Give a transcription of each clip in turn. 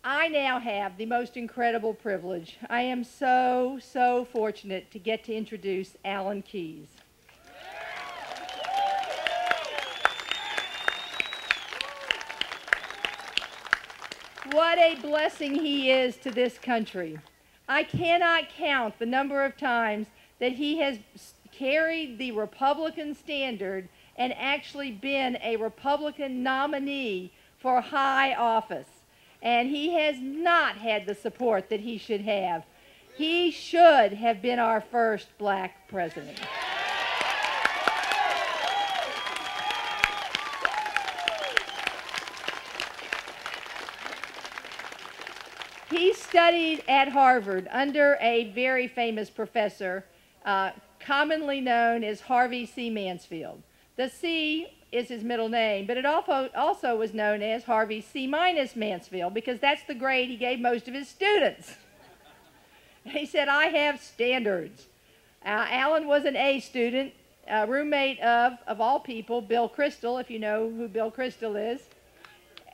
I now have the most incredible privilege. I am so, so fortunate to get to introduce Alan Keyes. What a blessing he is to this country. I cannot count the number of times that he has carried the Republican standard and actually been a Republican nominee for high office. And he has not had the support that he should have. He should have been our first black president. He studied at Harvard under a very famous professor, commonly known as Harvey C. Mansfield. The C is his middle name, but it also was known as Harvey C. Mansfield because that's the grade he gave most of his students. He said, I have standards. Alan was an A student, roommate of all people, Bill Kristol, if you know who Bill Kristol is.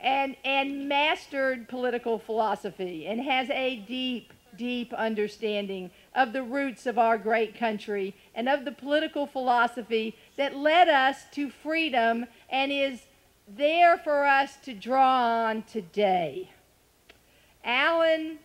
And mastered political philosophy and has a deep, deep understanding of the roots of our great country and of the political philosophy that led us to freedom and is there for us to draw on today. Alan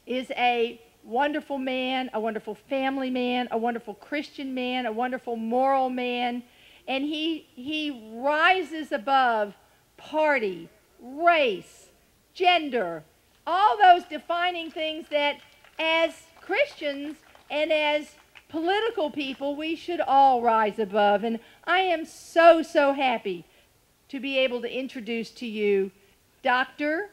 is a wonderful man, a wonderful family man, a wonderful Christian man, a wonderful moral man, and he rises above party, race, gender, all those defining things that as Christians and as political people we should all rise above. And I am so, so happy to be able to introduce to you Dr.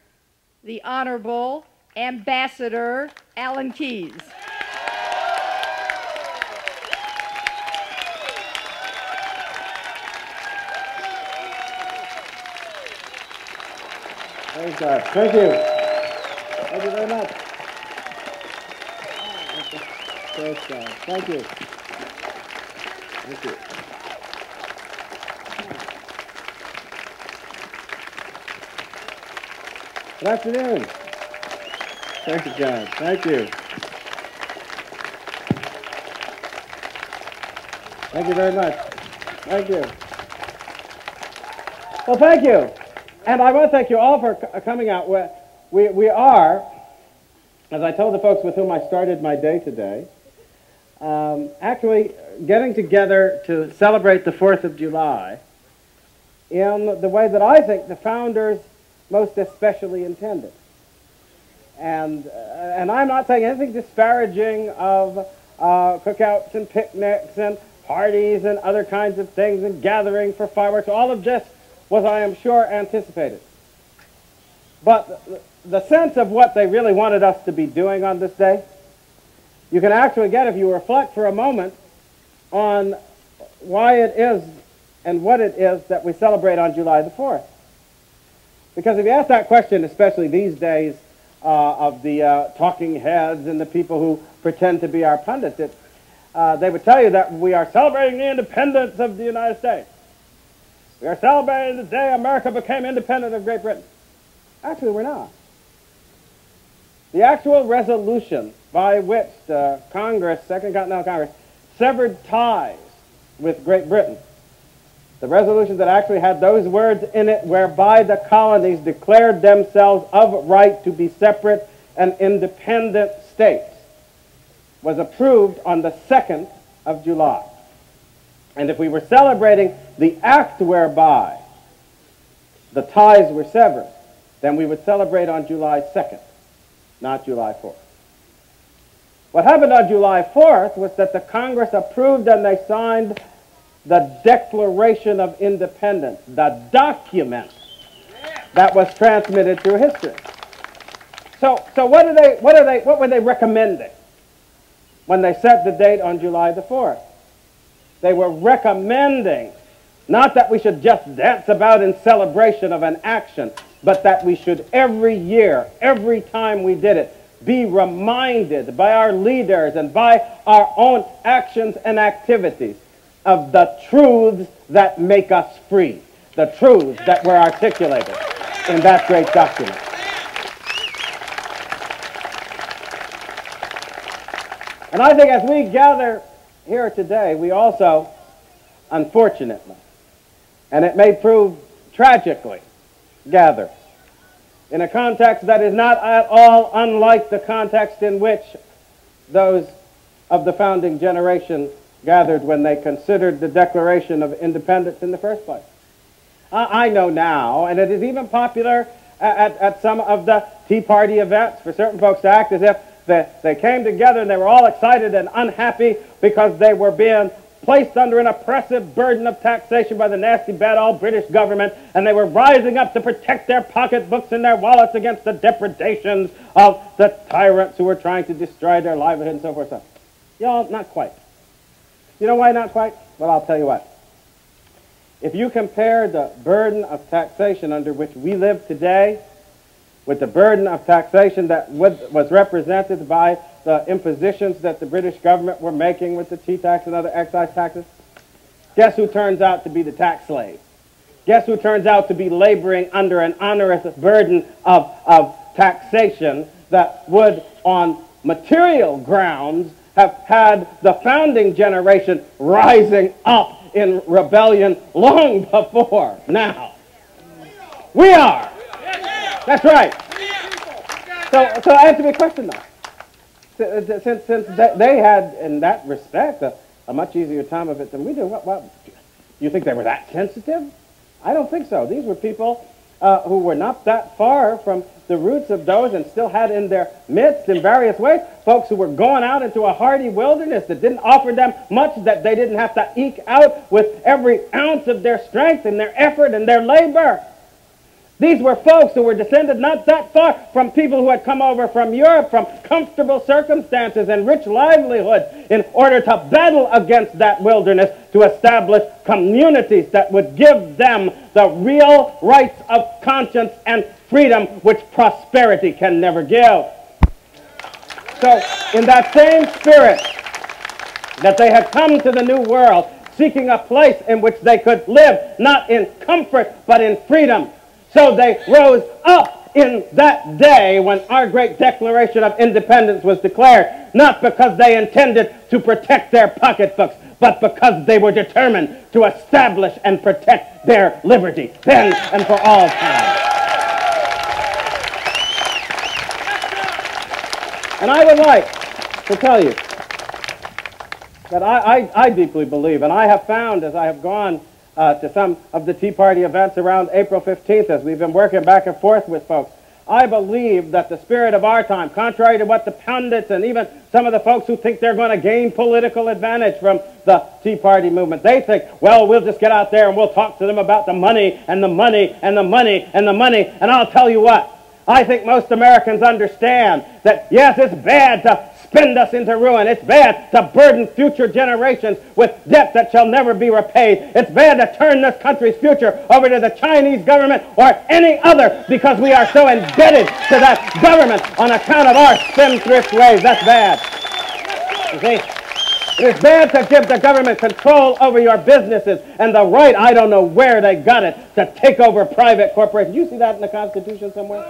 the Honorable Ambassador Alan Keyes. Praise God. Thank you. Thank you very much. Praise God. Thank you. Thank you. Good afternoon. Thank you, John. Thank you. Thank you very much. Thank you. Well, thank you. And I want to thank you all for coming out. We are, as I told the folks with whom I started my day today, actually getting together to celebrate the 4th of July in the way that I think the founders most especially intended. And I'm not saying anything disparaging of cookouts and picnics and parties and other kinds of things and gathering for fireworks. All of this was, I am sure, anticipated. But the sense of what they really wanted us to be doing on this day, you can actually get if you reflect for a moment on why it is and what it is that we celebrate on July the 4th. Because if you ask that question, especially these days, of the talking heads and the people who pretend to be our pundits, they would tell you that we are celebrating the independence of the United States. We are celebrating the day America became independent of Great Britain. Actually, we're not. The actual resolution by which the Congress, Second Continental Congress, severed ties with Great Britain, the resolution that actually had those words in it whereby the colonies declared themselves of right to be separate and independent states, was approved on the 2nd of July. And if we were celebrating the act whereby the ties were severed, then we would celebrate on July 2nd, not July 4th. What happened on July 4th was that the Congress approved and they signed the Declaration of Independence, the document that was transmitted through history. So what were they recommending when they set the date on July the 4th? They were recommending not that we should just dance about in celebration of an action, but that we should every year, every time we did it, be reminded by our leaders and by our own actions and activities of the truths that make us free, the truths that were articulated in that great document. And I think as we gather here today, we also, unfortunately, and it may prove tragically, gather in a context that is not at all unlike the context in which those of the founding generation gathered when they considered the Declaration of Independence in the first place. I know now, and it is even popular at some of the Tea Party events for certain folks to act as if they came together and they were all excited and unhappy because they were being placed under an oppressive burden of taxation by the nasty, bad old British government, and they were rising up to protect their pocketbooks and their wallets against the depredations of the tyrants who were trying to destroy their livelihood and so forth. Y'all, not quite. You know why not quite? Well, I'll tell you what. If you compare the burden of taxation under which we live today with the burden of taxation that was represented by the impositions that the British government were making with the tea tax and other excise taxes, guess who turns out to be the tax slave? Guess who turns out to be laboring under an onerous burden of taxation that would, on material grounds, have had the founding generation rising up in rebellion long before now? We are. That's right. So answer me a question, though. Since they had, in that respect, a much easier time of it than we do, what, you think they were that sensitive? I don't think so. These were people who were not that far from the roots of those and still had in their midst, in various ways, folks who were going out into a hardy wilderness that didn't offer them much, that they didn't have to eke out with every ounce of their strength and their effort and their labor. These were folks who were descended not that far from people who had come over from Europe from comfortable circumstances and rich livelihood in order to battle against that wilderness to establish communities that would give them the real rights of conscience and freedom which prosperity can never give. So, in that same spirit that they had come to the New World, seeking a place in which they could live, not in comfort, but in freedom, so they rose up in that day when our great Declaration of Independence was declared, not because they intended to protect their pocketbooks, but because they were determined to establish and protect their liberty, then and for all time. And I would like to tell you that I deeply believe, and I have found as I have gone to some of the Tea Party events around April 15th, as we've been working back and forth with folks, I believe that the spirit of our time, contrary to what the pundits and even some of the folks who think they're going to gain political advantage from the Tea Party movement, they think, well, we'll just get out there and we'll talk to them about the money and the money and the money and the money. And I'll tell you what, I think most Americans understand that, yes, it's bad to spend us into ruin. It's bad to burden future generations with debt that shall never be repaid. It's bad to turn this country's future over to the Chinese government or any other because we are so indebted to that government on account of our spendthrift ways. That's bad. You see? It is bad to give the government control over your businesses and the right, I don't know where they got it, to take over private corporations. You see that in the Constitution somewhere?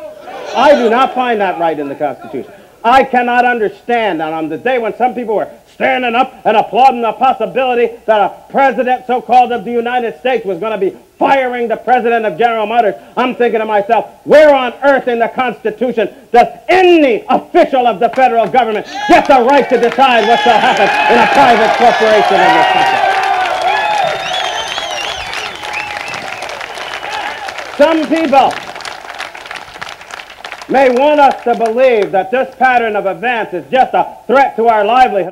I do not find that right in the Constitution. I cannot understand that on the day when some people were standing up and applauding the possibility that a president, so-called, of the United States was going to be firing the president of General Motors, I'm thinking to myself, where on earth in the Constitution does any official of the federal government get the right to decide what shall happen in a private corporation in this country? Some people may want us to believe that this pattern of events is just a threat to our livelihood.